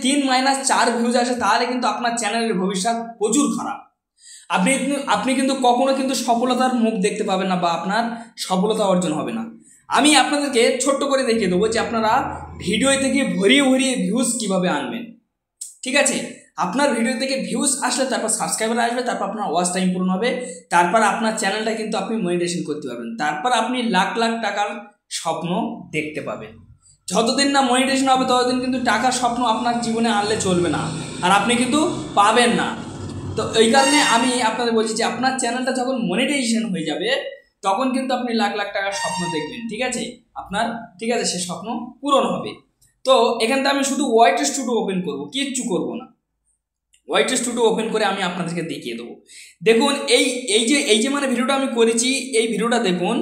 3-4 views আসে তাহলে কিন্তু আপনার চ্যানেলের ভবিষ্যৎ প্রচুর খারাপ। আপনি কিন্তু কখনো কিন্তু সফলতার মুখ দেখতে পাবেন না বা আপনার সফলতা অর্জন হবে না। আমি আপনাদেরকে ছোট্ট করে দেখিয়ে দেবো যে আপনারা ভিডিও থেকে ভরিয়ে ভরিয়ে ভিউজ কিভাবে আনবেন। ঠিক আছে, আপনার ভিডিও থেকে ভিউজ আসলে তারপর সাবস্ক্রাইবার আসবে, তারপর আপনার ওয়াচ টাইম পূরণ হবে, তারপর আপনার চ্যানেলটা কিন্তু আপনি মনিটাইজেশন করতে পারবেন, তারপর আপনি লাখ লাখ টাকার স্বপ্ন দেখতে পাবেন। যতদিন না মনিটাইজেশন হবে ততদিন কিন্তু টাকার স্বপ্ন আপনার জীবনে আনলে চলবে না, আর আপনি কিন্তু পাবেন না। তো এই কারণে আমি আপনাদের বলছি যে আপনার চ্যানেলটা যখন মনিটাইজেশন হয়ে যাবে তখন কিন্তু আপনি লাখ লাখ টাকার স্বপ্ন দেখবেন। ঠিক আছে, আপনার ঠিক আছে সে স্বপ্ন পূরণ হবে। তো এখান থেকে আমি শুধু ওয়াইটি স্টুডিও ওপেন করব, কিচ্ছু করব না। ওয়াইটি স্টুডিও ওপেন করে আমি আপনাদেরকে দেখিয়ে দেবো। দেখুন এই যে মানে ভিডিওটা আমি করেছি, এই ভিডিওটা দেখুন,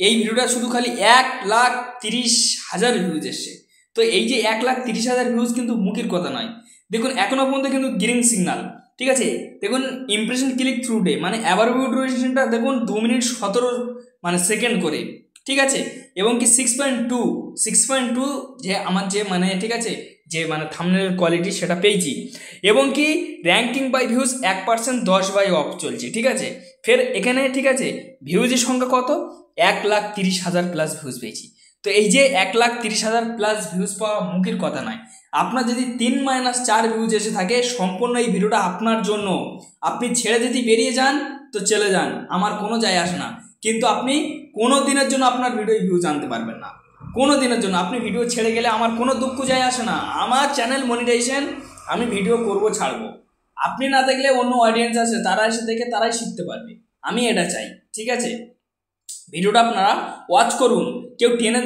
এই ভিডিওটা শুধু খালি 1,30,000 ভিউজ এসছে। তো এই যে 1,30,000 ভিউজ কিন্তু মুখের কথা নয়। দেখুন এখনো পর্যন্ত কিন্তু গ্রিন সিগনাল। ঠিক আছে, দেখুন ইমপ্রেশন ক্লিক থ্রু ডে মানে অ্যাভারেজ ডিউরেশনটা দেখুন 2 মিনিট 17 মানে সেকেন্ড করে। ঠিক আছে, এবং কি 6.2 যে আমার যে মানে ঠিক আছে যে মানে থাম্বনেলের কোয়ালিটি সেটা পেয়েছি, এবং কি র্যাঙ্কিং বাই ভিউজ 1% 10/off চলছে। ঠিক আছে, ফের এখানে ঠিক আছে ভিউজের সংখ্যা কত, 1,30,000 প্লাস ভিউজ পেয়েছি। তো এই যে 1,30,000 প্লাস ভিউজ পাওয়া মুখের কথা নয়। আপনার যদি 3-4 ভিউজ এসে থাকে সম্পূর্ণ এই ভিডিওটা আপনার জন্য। আপনি ছেড়ে যদি বেরিয়ে যান তো চলে যান, আমার কোনো যায় আসে না, কিন্তু আপনি কোনো দিনের জন্য আপনার ভিডিও ভিউজ আনতে পারবেন না। কোনো দিনের জন্য আপনি ভিডিও ছেড়ে গেলে আমার কোনো দুঃখ যায় আসে না। আমার চ্যানেল মনিটাইজেশন, আমি ভিডিও করব ছাড়বো, আপনি না দেখলে অন্য অডিয়েন্স আছে তারা এসে দেখে তারাই শিখতে পারবে, আমি এটা চাই। ঠিক আছে, ভিডিওটা আপনারা ওয়াচ করুন, কেউ টেনে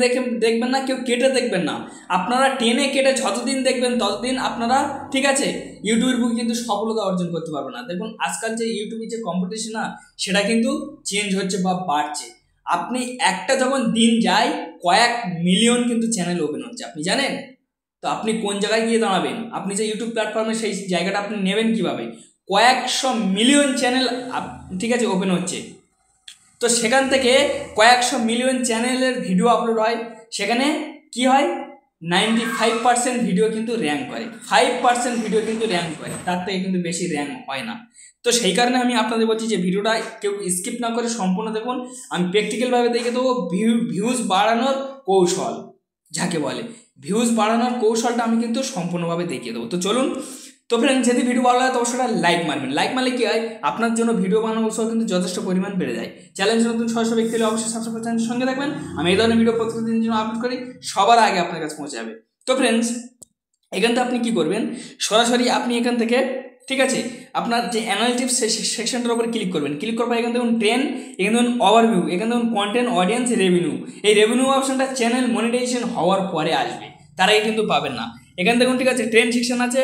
দেখবেন না, কেউ কেটে দেখবেন না। আপনারা টেনে কেটে যতদিন দেখবেন ততদিন আপনারা ঠিক আছে ইউটিউবের বুকে কিন্তু সফলতা অর্জন করতে পারবেন না। দেখুন আজকাল যে ইউটিউবের যে কম্পিটিশন না সেটা কিন্তু চেঞ্জ হচ্ছে বা বাড়ছে। আপনি একটা যখন দিন যায় কয়েক মিলিয়ন কিন্তু চ্যানেল ওপেন হচ্ছে, আপনি জানেন? তো আপনি কোন জায়গায় গিয়ে দাঁড়াবেন? আপনি যে ইউটিউব প্ল্যাটফর্মে সেই জায়গাটা আপনি নেবেন কিভাবে? কয়েকশো মিলিয়ন চ্যানেল ঠিক আছে ওপেন হচ্ছে। তো সেখান থেকে কয়েকশো মিলিয়ন চ্যানেলের ভিডিও আপলোড হয়, সেখানে কি হয় 95% ভিডিও কিন্তু র্যাঙ্ক করে, 5% ভিডিও কিন্তু র্যাঙ্ক করে, তার থেকে কিন্তু বেশি র্যাঙ্ক হয় না। তো সেই কারণে আমি আপনাদের বলছি যে ভিডিওটা কেউ স্কিপ না করে সম্পূর্ণ দেখুন। আমি প্র্যাকটিক্যালভাবে দেখে দেবো ভিউজ বাড়ানোর কৌশল, যাকে বলে ভিউজ বাড়ানোর কৌশলটা আমি কিন্তু সম্পূর্ণভাবে দেখিয়ে দেবো। তো চলুন। তো ফ্রেন্ডস যদি ভিডিও ভালো লাগে তো অবশ্যই লাইক মারবেন। লাইক মারলে কি হয়, আপনার জন্য ভিডিও বানানোর উৎসাহ কিন্তু যথেষ্ট পরিমাণ বেড়ে যায়। চ্যালেঞ্জ নতুন সদস্য ব্যক্তি হলে অবশ্যই সাবস্ক্রাইব চ্যানেলের সঙ্গে থাকবেন। আমি এই ধরনের ভিডিও প্রতিদিনের জন্য আপলোড করি, সবার আগে আপনার কাছে পৌঁছে যাবে। তো ফ্রেন্ডস এখান থেকে আপনি কি করবেন, সরাসরি আপনি এখান থেকে ঠিক আছে আপনার যে অ্যানালিটিক্স সেকশনটার উপর ক্লিক করবেন। ক্লিক করার পর এখান দেখুন ট্রেন্ড, এখানে দেখুন ওভারভিউ, এখানে দেখুন কন্টেন্ট, অডিয়েন্স, রেভিনিউ। এই রেভিনিউ অপশনটা চ্যানেল মনিটাইজেশন হওয়ার পরে আসবে, তার আগে কিন্তু পাবেন না। এখানে দেখুন ঠিক আছে ট্রেন্ড সেকশন আছে,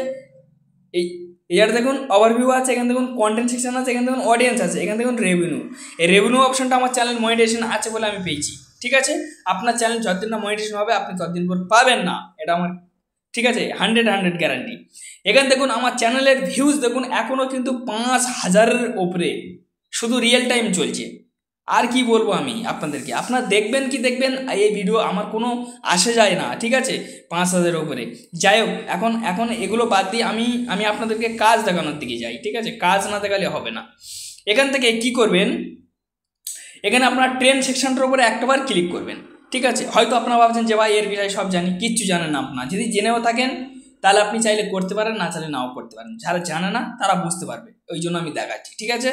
এর দেখুন ওভারভিউ আছে, এখানে দেখুন কন্টেন্ট সেকশন আছে, এখানে দেখুন অডিয়েন্স আছে, এখানে দেখুন রেভিনিউ। এই রেভিনিউ অপশনটা আমার চ্যানেল মনিটাইজেশন আছে বলে আমি পেয়েছি। ঠিক আছে, আপনার চ্যানেল যতদিন না মনিটাইজেশন হবে আপনি ততদিন পর পাবেন না, এটা আমার ঠিক আছে 100 গ্যারান্টি। এখানে দেখুন আমার চ্যানেলের ভিউজ দেখুন এখনও কিন্তু 5,000-এর ওপরে, শুধু রিয়েল টাইম চলছে। আর কি বলবো আমি আপনাদেরকে, আপনারা দেখবেন কি দেখবেন এই ভিডিও আমার কোনো আসে যায় না। ঠিক আছে, 5,000-এর ওপরে। যাই হোক, এখন এগুলো বাদ দিয়ে আমি আপনাদেরকে কাজ দেখানোর দিকে যাই। ঠিক আছে, কাজ না দেখালে হবে না। এখান থেকে কি করবেন, এখানে আপনার ট্রেন্ড সেকশনটার উপরে একটাবার ক্লিক করবেন। ঠিক আছে, হয়তো আপনারা ভাবছেন যে ভাই এর বিষয়ে সব জানি, কিচ্ছু জানেন না। আপনার যদি জেনেও থাকেন তাহলে আপনি চাইলে করতে পারেন, না চাইলে নাও করতে পারেন। যারা জানে না তারা বুঝতে পারবে, ওই জন্য আমি দেখাচ্ছি। ঠিক আছে,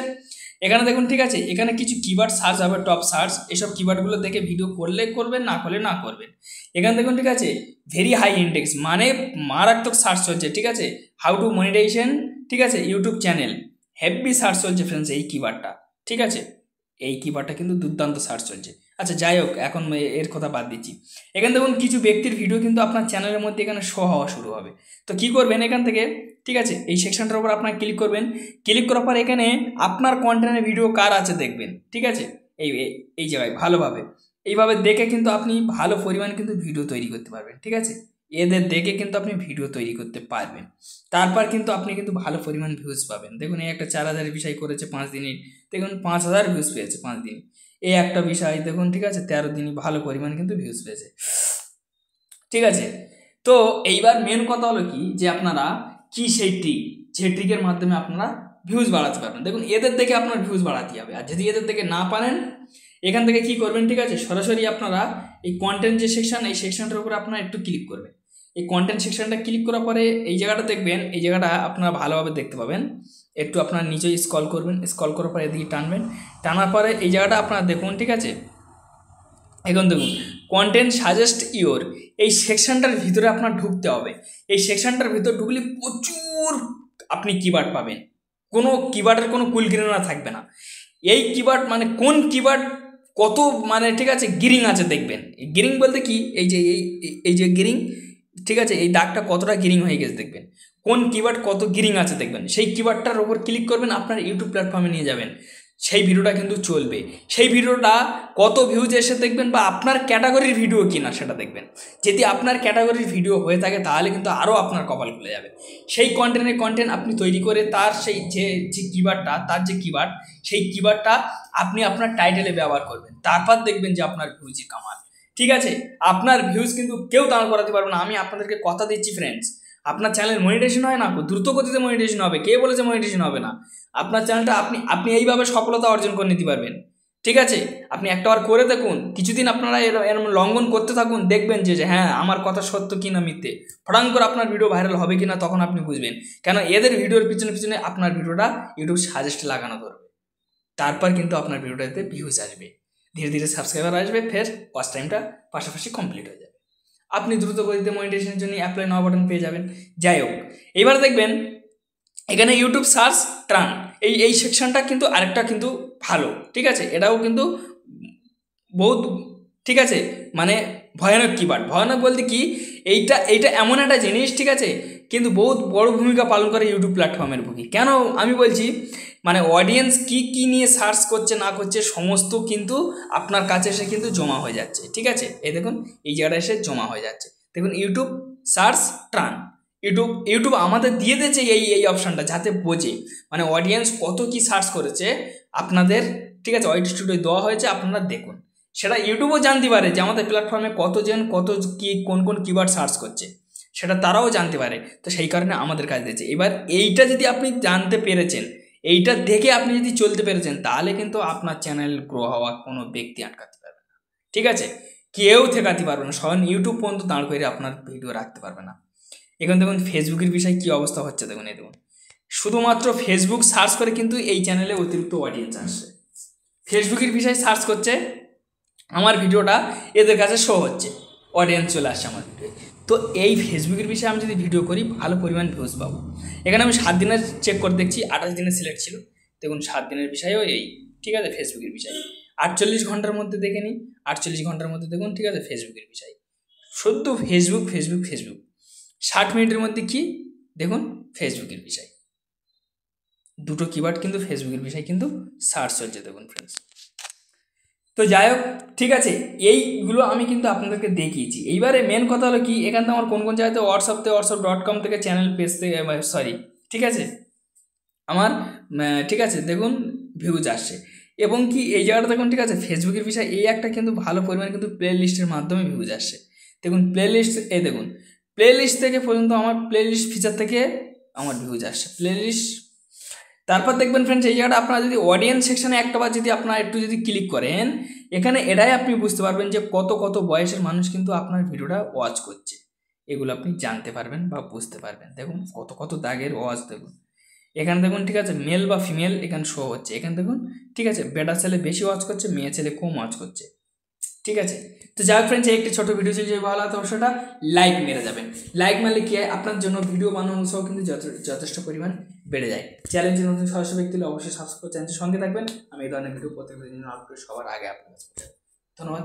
এখানে দেখুন ঠিক আছে এখানে কিছু কিওয়ার্ড সার্চ হবে, টপ সার্চ, এসব কিওয়ার্ডগুলো দেখে ভিডিও করলে করবেন, না করলে না করবেন। এখানে দেখুন ঠিক আছে ভেরি হাই ইন্ডেক্স মানে মারাত্মক সার্চ চলছে। ঠিক আছে, হাউ টু মনিটাইজেশন ঠিক আছে ইউটিউব চ্যানেল, হেভি সার্চ চলছে ফ্রেন্ডস এই কিওয়ার্ডটা। ঠিক আছে, এই কিওয়ার্ডটা কিন্তু দুর্দান্ত সার্চ চলছে। আচ্ছা যাই হোক, এখন এর কথা বাদ দিচ্ছি। এখানে দেখুন কিছু ব্যক্তির ভিডিও কিন্তু আপনার চ্যানেলের মধ্যে এখানে শো হওয়া শুরু হবে। তো কি করবেন, এখান থেকে ঠিক আছে এই সেকশনটার উপর আপনার ক্লিক করবেন। ক্লিক করার পর এখানে আপনার কন্টেন্টের ভিডিও কার আছে দেখবেন। ঠিক আছে, এই জায়গায় ভালোভাবে এইভাবে দেখে কিন্তু আপনি ভালো পরিমাণে কিন্তু ভিডিও তৈরি করতে পারবেন। ঠিক আছে, এদের দেখে কিন্তু আপনি ভিডিও তৈরি করতে পারবেন, তারপর কিন্তু আপনি কিন্তু ভালো পরিমাণ ভিউজ পাবেন। দেখুন এই একটা 4,000 বিষয় করেছে 5 দিনে, দেখুন 5,000 ভিউজ পেয়েছে 5 দিন। এই একটা বিষয় দেখুন ঠিক আছে 13 দিনই ভালো পরিমাণ কিন্তু ভিউজ পেয়েছে। ঠিক আছে, তো এইবার মেন কথা হলো কি যে আপনারা কি সেই ট্রিক, যে ট্রিকের মাধ্যমে আপনারা ভিউজ বাড়াতে পারবেন। দেখুন এদের থেকে আপনার ভিউজ বাড়াতে হবে, আর যদি এদের থেকে না পারেন এখান থেকে কি করবেন, ঠিক আছে, সরাসরি আপনারা এই কন্টেন্ট যে সেকশন, এই সেকশনটার উপরে আপনারা একটু ক্লিক করবেন। এই কন্টেন্ট সেকশনটা ক্লিক করার পরে এই জায়গাটা দেখবেন, এই জায়গাটা আপনারা ভালোভাবে দেখতে পাবেন। একটু আপনারা নিচে স্ক্রল করবেন, স্ক্রল করার পরে এদিকে টানবেন, টানার পরে এই জায়গাটা আপনারা দেখুন, ঠিক আছে। এখন দেখুন কন্টেন্ট সাজেস্ট ইওর, এই সেকশনটার ভিতরে আপনার ঢুকতে হবে। এই সেকশনটার ভিতরে ঢুকলে প্রচুর আপনি কিওয়ার্ড পাবেন, কোনো কিওয়ার্ডের কোনো কুলকিনারা থাকবে না। এই কিওয়ার্ড মানে কোন কিওয়ার্ড কত মানে, ঠিক আছে, গিরিং আছে দেখবেন। এই গিরিং বলতে কি, এই যে এই যে গিরিং, ঠিক আছে, এই দাগটা কতটা গিরিং হয়ে গেছে দেখবেন, কোন কিওয়ার্ড কত গিরিং আছে দেখবেন। সেই কিওয়ার্ডটার উপর ক্লিক করবেন, আপনার ইউটিউব প্ল্যাটফর্মে নিয়ে যাবেন, সেই ভিডিওটা কিন্তু চলবে। সেই ভিডিওটা কত ভিউজ এসে দেখবেন, বা আপনার ক্যাটাগরির ভিডিও কিনা সেটা দেখবেন। যদি আপনার ক্যাটাগরির ভিডিও হয়ে থাকে তাহলে কিন্তু আরও আপনার কপাল খুলে যাবে। সেই কন্টেন্ট আপনি তৈরি করে তার সেই যে কিওয়ার্ডটা, তার যে কিওয়ার্ড, সেই কিওয়ার্ডটা আপনি আপনার টাইটেলে ব্যবহার করবেন, তারপর দেখবেন যে আপনার ভিউজই কামাল। ঠিক আছে, আপনার ভিউজ কিন্তু কেউ দাঁড় করাতে পারবে না, আমি আপনাদেরকে কথা দিচ্ছি ফ্রেন্ডস। আপনার চ্যানেল মনিটাইজেশন হয় না, দ্রুত গতিতে মনিটাইজেশন হবে। কে বলেছে মনিটাইজেশন হবে না? আপনার চ্যানেলটা আপনি এইভাবে সফলতা অর্জন করে নিতে পারবেন। ঠিক আছে, আপনি একটাবার করে দেখুন, কিছুদিন আপনারা এরকম লঙ্ঘন করতে থাকুন, দেখবেন যে হ্যাঁ আমার কথা সত্য কিনা মিথ্যে। ফটাং করে আপনার ভিডিও ভাইরাল হবে কিনা তখন আপনি বুঝবেন, কেন এদের ভিডিওর পিছনে আপনার ভিডিওটা ইউটিউব সাজেস্ট লাগানো ধরবে। তারপর কিন্তু আপনার ভিডিওটাতে ভিউজ আসবে, ধীরে ধীরে সাবস্ক্রাইবার আসবে, ফের ওয়াচ টাইমটা পাশাপাশি কমপ্লিট হয়ে যাবে, আপনি দ্রুত গতিতে মনিটাইজেশনের জন্য অ্যাপ্লাই নাও বাটন পেয়ে যাবেন। যাই হোক, এবার দেখবেন এখানে ইউটিউব সার্চ ট্রান, এই সেকশনটা কিন্তু আরেকটা কিন্তু ভালো। ঠিক আছে, এটাও কিন্তু বহুত, ঠিক আছে, মানে ভয়ানক কিওয়ার্ড। ভয়ানক বলতে কি, এইটা এমন একটা জিনিস, ঠিক আছে, কিন্তু বহুত বড় ভূমিকা পালন করে ইউটিউব প্ল্যাটফর্মের বুকে। কেন আমি বলছি, মানে অডিয়েন্স কি নিয়ে সার্চ করছে না করছে সমস্ত কিন্তু আপনার কাছে এসে কিন্তু জমা হয়ে যাচ্ছে। ঠিক আছে, এই দেখুন এই জায়গাটা এসে জমা হয়ে যাচ্ছে, দেখুন ইউটিউব সার্চ ট্রান। ইউটিউব আমাদের দিয়ে দিয়েছে এই অপশানটা, যাতে বোঝে মানে অডিয়েন্স কত কি সার্চ করেছে আপনাদের। ঠিক আছে, ওয়াইটি স্টুডিও দেওয়া হয়েছে, আপনারা দেখুন। সেটা ইউটিউবও জানতে পারে যে আমাদের প্ল্যাটফর্মে কতজন কত কি কোন কিওয়ার্ড সার্চ করছে, সেটা তারাও জানতে পারে। তো সেই কারণে আমাদের কাজ দিয়েছে। এবার এইটা যদি আপনি জানতে পেরেছেন, এইটা দেখে আপনি যদি চলতে পেরেছেন, তাহলে কিন্তু আপনার চ্যানেল গ্রো হওয়া কোনো ব্যক্তি আটকাতে পারবে না। ঠিক আছে, কেউ ঠেকাতে পারবে না, স্বয়ং ইউটিউব পর্যন্ত দাঁড় করে আপনার ভিডিও রাখতে পারবে না। এখন দেখুন ফেসবুকের বিষয়ে কী অবস্থা হচ্ছে, দেখুন এই দেখুন, শুধুমাত্র ফেসবুক সার্চ করে কিন্তু এই চ্যানেলে অতিরিক্ত অডিয়েন্স আসছে। ফেসবুকের বিষয়ে সার্চ করছে, আমার ভিডিওটা এদের কাছে শো হচ্ছে, অডিয়েন্স চলে আসছে আমার ভিডিও। তো এই ফেসবুকের বিষয়ে আমি যদি ভিডিও করি ভালো পরিমাণ ভিউজ পাবো। এখানে আমি 7 দিনের চেক করে দেখছি, 28 দিনের সিলেক্ট ছিল, দেখুন 7 দিনের বিষয়েও এই। ঠিক আছে, ফেসবুকের বিষয় 48 ঘন্টার মধ্যে দেখে নিই, 48 ঘন্টার মধ্যে দেখুন। ঠিক আছে, ফেসবুকের বিষয় শুধু ফেসবুক 60 মিনিটের মধ্যে কি দেখুন, ফেসবুকের বিষয় দুটো কিওয়ার্ড কিন্তু ফেসবুকের বিষয় কিন্তু সার্চ চলছে, দেখুন ফ্রেন্ডস। তো যাই হোক, ঠিক আছে, এইগুলো আমি কিন্তু আপনাদেরকে দেখিয়েছি। এইবারে মেন কথা হলো কি, এখান থেকে আমার কোন জায়গাতে whatsapp.com থেকে চ্যানেল পেজ থেকে, সরি, ঠিক আছে, আমার ঠিক আছে দেখুন ভিউজ আসছে। এবং কি এই জায়গাটা দেখুন, ঠিক আছে, ফেসবুকের বিষয় এই একটা কিন্তু ভালো পরিমাণে কিন্তু প্লে লিস্টের মাধ্যমে ভিউজ আসছে। দেখুন প্লে লিস্ট, এই দেখুন প্লে লিস্ট থেকে পর্যন্ত আমার প্লে লিস্ট ফিচার থেকে আমার ভিউজ আসছে, প্লে লিস্ট। তারপর দেখবেন ফ্রেন্ডস, এই জায়গাটা আপনারা যদি অডিয়েন্স সেকশনে একটাবার যদি আপনারা একটু যদি ক্লিক করেন, এখানে এটাই আপনি বুঝতে পারবেন যে কত বয়সের মানুষ কিন্তু আপনার ভিডিওটা ওয়াচ করছে। এগুলো আপনি জানতে পারবেন বা বুঝতে পারবেন। দেখুন কত দাগের ওয়াচ, দেখুন এখানে দেখুন, ঠিক আছে, মেল বা ফিমেল এখানে শো হচ্ছে। এখানে দেখুন, ঠিক আছে, বেটা ছেলে বেশি ওয়াচ করছে, মেয়ে ছেলে কম ওয়াচ করছে। ঠিক আছে, তো যাই হোক ফ্রেন্ডস, একটি ছোটো ভিডিও ছিল, যে ভালো লাগতো অবশ্যটা লাইক মেরে যাবেন। লাইক মারলে কি হয়, আপনার জন্য ভিডিও বানানোর উৎসাহ কিন্তু যথেষ্ট পরিমাণ বেড়ে যায়। চ্যালেঞ্জের নতুন সদস্য ব্যক্তি হলে অবশ্যই সাবস্ক্রাইব চ্যানেলের সঙ্গে থাকবেন। আমি এই ধরনের ভিডিও প্রত্যেকদিন আপলোড সবার আগে আপনার কাছে। ধন্যবাদ।